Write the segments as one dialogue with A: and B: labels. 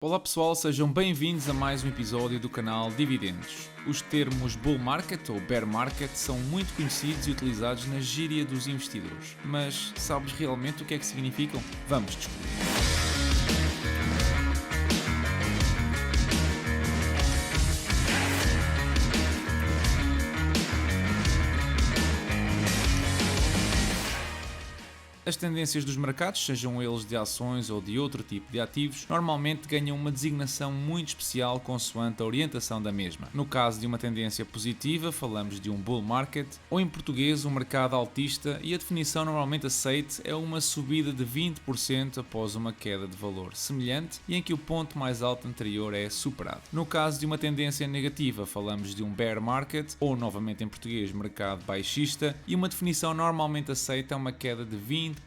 A: Olá pessoal, sejam bem-vindos a mais um episódio do canal Dividendos. Os termos Bull Market ou Bear Market são muito conhecidos e utilizados na gíria dos investidores. Mas sabes realmente o que é que significam? Vamos descobrir. As tendências dos mercados, sejam eles de ações ou de outro tipo de ativos, normalmente ganham uma designação muito especial consoante a orientação da mesma. No caso de uma tendência positiva, falamos de um bull market, ou em português, um mercado altista, e a definição normalmente aceite é uma subida de 20% após uma queda de valor semelhante e em que o ponto mais alto anterior é superado. No caso de uma tendência negativa, falamos de um bear market, ou novamente em português, mercado baixista, e uma definição normalmente aceita é uma queda de 20%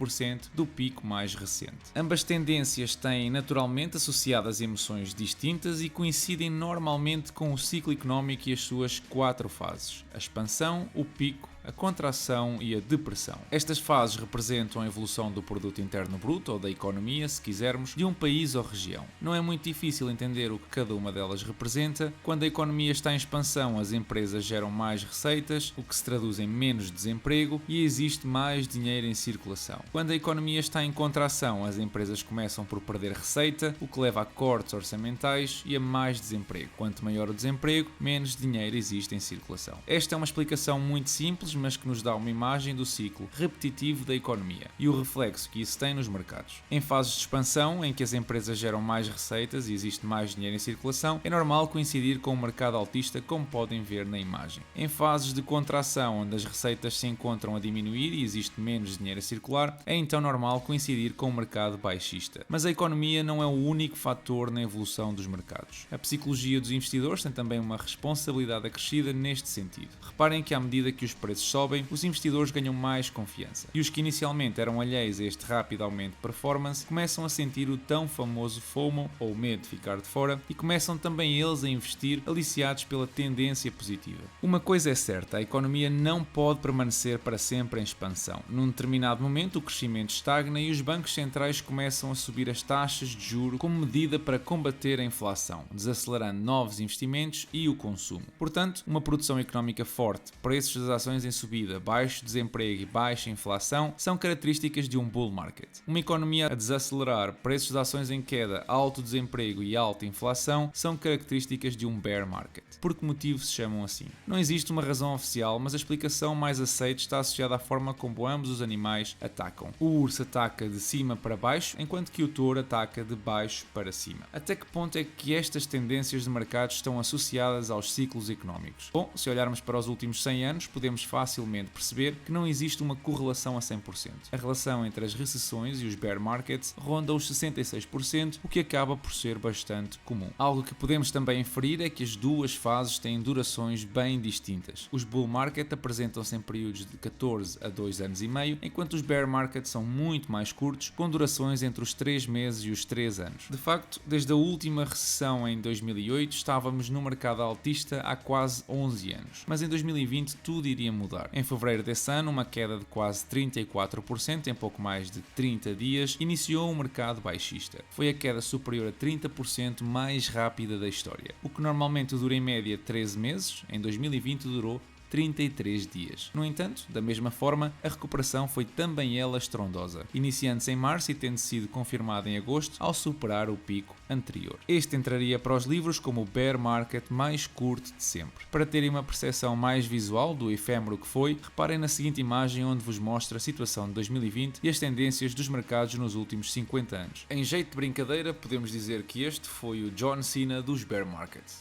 A: do pico mais recente. Ambas tendências têm naturalmente associadas emoções distintas e coincidem normalmente com o ciclo económico e as suas 4 fases: a expansão, o pico, a contração e a depressão. Estas fases representam a evolução do produto interno bruto, ou da economia, se quisermos, de um país ou região. Não é muito difícil entender o que cada uma delas representa. Quando a economia está em expansão, as empresas geram mais receitas, o que se traduz em menos desemprego e existe mais dinheiro em circulação. Quando a economia está em contração, as empresas começam por perder receita, o que leva a cortes orçamentais e a mais desemprego. Quanto maior o desemprego, menos dinheiro existe em circulação. Esta é uma explicação muito simples, mas que nos dá uma imagem do ciclo repetitivo da economia e o reflexo que isso tem nos mercados. Em fases de expansão, em que as empresas geram mais receitas e existe mais dinheiro em circulação, é normal coincidir com o mercado altista, como podem ver na imagem. Em fases de contração, onde as receitas se encontram a diminuir e existe menos dinheiro a circular, é então normal coincidir com o mercado baixista. Mas a economia não é o único fator na evolução dos mercados. A psicologia dos investidores tem também uma responsabilidade acrescida neste sentido. Reparem que à medida que os preços sobem, os investidores ganham mais confiança. E os que inicialmente eram alheios a este rápido aumento de performance começam a sentir o tão famoso FOMO, ou medo de ficar de fora, e começam também eles a investir aliciados pela tendência positiva. Uma coisa é certa, a economia não pode permanecer para sempre em expansão. Num determinado momento, o crescimento estagna e os bancos centrais começam a subir as taxas de juros como medida para combater a inflação, desacelerando novos investimentos e o consumo. Portanto, uma produção económica forte, preços das ações em subida, baixo desemprego e baixa inflação são características de um bull market. Uma economia a desacelerar, preços de ações em queda, alto desemprego e alta inflação são características de um bear market. Por que motivo se chamam assim? Não existe uma razão oficial, mas a explicação mais aceita está associada à forma como ambos os animais atacam. O urso ataca de cima para baixo, enquanto que o touro ataca de baixo para cima. Até que ponto é que estas tendências de mercado estão associadas aos ciclos económicos? Bom, se olharmos para os últimos 100 anos, podemos facilmente perceber que não existe uma correlação a 100%. A relação entre as recessões e os bear markets ronda os 66%, o que acaba por ser bastante comum. Algo que podemos também inferir é que as duas fases têm durações bem distintas. Os bull market apresentam-se em períodos de 14 a 2 anos e meio, enquanto os bear market são muito mais curtos, com durações entre os 3 meses e os 3 anos. De facto, desde a última recessão em 2008, estávamos no mercado altista há quase 11 anos. Mas em 2020 tudo iria mudar. Em fevereiro desse ano, uma queda de quase 34% em pouco mais de 30 dias iniciou um mercado baixista. Foi a queda superior a 30% mais rápida da história. O que normalmente dura em média 13 meses, em 2020 durou 33 dias. No entanto, da mesma forma, a recuperação foi também ela estrondosa, iniciando-se em março e tendo sido confirmada em agosto ao superar o pico anterior. Este entraria para os livros como o bear market mais curto de sempre. Para terem uma percepção mais visual do efêmero que foi, reparem na seguinte imagem onde vos mostra a situação de 2020 e as tendências dos mercados nos últimos 50 anos. Em jeito de brincadeira, podemos dizer que este foi o John Cena dos bear markets.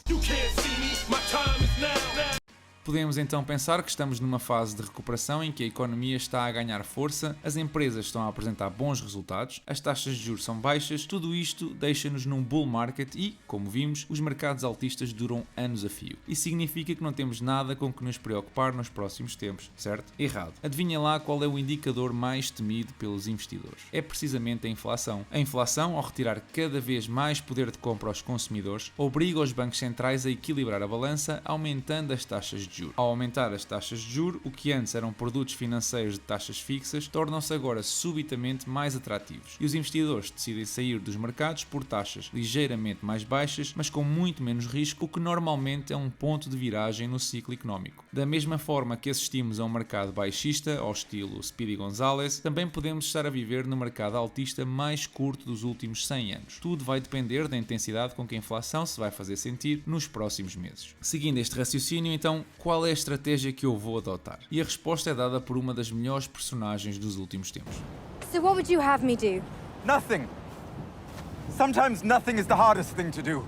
A: Podemos então pensar que estamos numa fase de recuperação em que a economia está a ganhar força, as empresas estão a apresentar bons resultados, as taxas de juros são baixas, tudo isto deixa-nos num bull market e, como vimos, os mercados altistas duram anos a fio. Isso significa que não temos nada com que nos preocupar nos próximos tempos, certo? Errado. Adivinha lá qual é o indicador mais temido pelos investidores. É precisamente a inflação. A inflação, ao retirar cada vez mais poder de compra aos consumidores, obriga os bancos centrais a equilibrar a balança, aumentando as taxas de de juros. Ao aumentar as taxas de juros, o que antes eram produtos financeiros de taxas fixas tornam-se agora subitamente mais atrativos e os investidores decidem sair dos mercados por taxas ligeiramente mais baixas, mas com muito menos risco, o que normalmente é um ponto de viragem no ciclo económico. Da mesma forma que assistimos a um mercado baixista, ao estilo Speedy González, também podemos estar a viver no mercado altista mais curto dos últimos 100 anos. Tudo vai depender da intensidade com que a inflação se vai fazer sentir nos próximos meses. Seguindo este raciocínio, então, qual é a estratégia que eu vou adotar? E a resposta é dada por uma das melhores personagens dos últimos tempos.
B: So what would you have me do?
C: Nothing. Sometimes nothing is the hardest thing to do.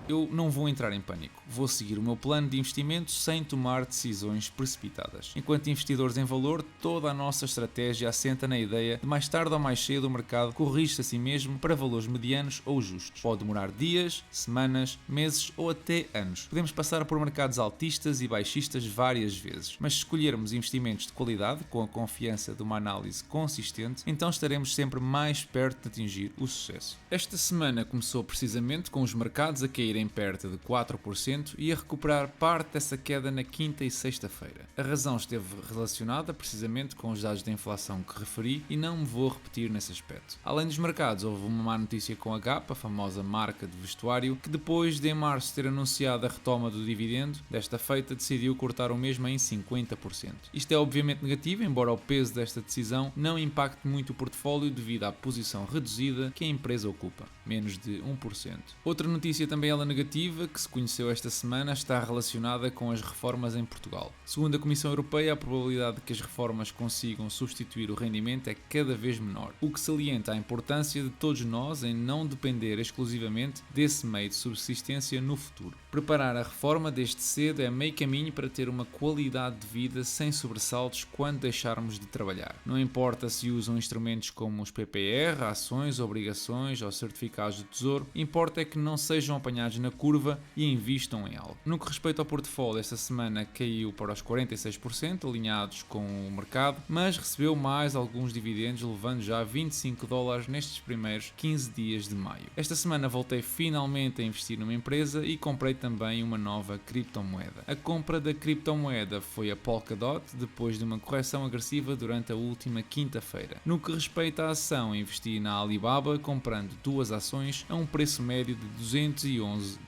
A: Eu não vou entrar em pânico, vou seguir o meu plano de investimento sem tomar decisões precipitadas. Enquanto investidores em valor, toda a nossa estratégia assenta na ideia de mais tarde ou mais cedo o mercado corrige-se a si mesmo para valores medianos ou justos. Pode demorar dias, semanas, meses ou até anos. Podemos passar por mercados altistas e baixistas várias vezes, mas se escolhermos investimentos de qualidade, com a confiança de uma análise consistente, então estaremos sempre mais perto de atingir o sucesso. Esta semana começou precisamente com os mercados a caírem perto de 4% e a recuperar parte dessa queda na quinta e sexta-feira. A razão esteve relacionada precisamente com os dados de inflação que referi e não me vou repetir nesse aspecto. Além dos mercados, houve uma má notícia com a Gap, a famosa marca de vestuário, que depois de em março ter anunciado a retoma do dividendo, desta feita decidiu cortar o mesmo em 50%. Isto é obviamente negativo, embora o peso desta decisão não impacte muito o portfólio devido à posição reduzida que a empresa ocupa, menos de 1%. Outra notícia também ela negativa, que se conheceu esta semana, está relacionada com as reformas em Portugal. Segundo a Comissão Europeia, a probabilidade de que as reformas consigam substituir o rendimento é cada vez menor, o que salienta a importância de todos nós em não depender exclusivamente desse meio de subsistência no futuro. Preparar a reforma desde cedo é meio caminho para ter uma qualidade de vida sem sobressaltos quando deixarmos de trabalhar. Não importa se usam instrumentos como os PPR, ações, obrigações ou certificados de tesouro, importa é que não sejam apanhados na curva e invistam em algo. No que respeita ao portfólio, esta semana caiu para os 46%, alinhados com o mercado, mas recebeu mais alguns dividendos, levando já $25 nestes primeiros 15 dias de maio. Esta semana voltei finalmente a investir numa empresa e comprei também uma nova criptomoeda. A compra da criptomoeda foi a Polkadot, depois de uma correção agressiva durante a última quinta-feira. No que respeita à ação, investi na Alibaba, comprando duas ações a um preço médio de $211.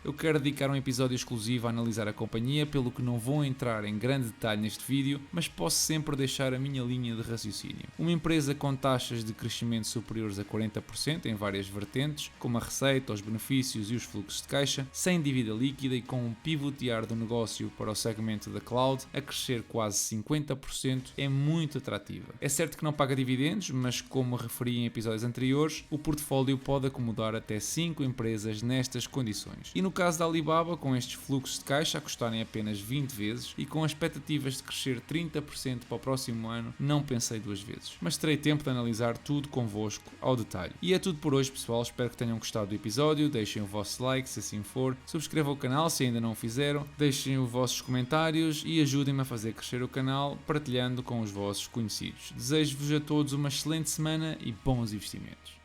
A: Eu quero dedicar um episódio exclusivo a analisar a companhia, pelo que não vou entrar em grande detalhe neste vídeo, mas posso sempre deixar a minha linha de raciocínio. Uma empresa com taxas de crescimento superiores a 40% em várias vertentes, como a receita, os benefícios e os fluxos de caixa, sem dívida líquida e com um pivotear do negócio para o segmento da cloud a crescer quase 50%, é muito atrativa. É certo que não paga dividendos, mas como referi em episódios anteriores, o portfólio pode acomodar até 5 empresas nestas condições. E no caso da Alibaba, com estes fluxos de caixa a custarem apenas 20 vezes e com as expectativas de crescer 30% para o próximo ano, não pensei duas vezes. Mas terei tempo de analisar tudo convosco ao detalhe. E é tudo por hoje, pessoal. Espero que tenham gostado do episódio. Deixem o vosso like se assim for. Subscrevam o canal se ainda não o fizeram. Deixem os vossos comentários e ajudem-me a fazer crescer o canal partilhando com os vossos conhecidos. Desejo-vos a todos uma excelente semana e bons investimentos.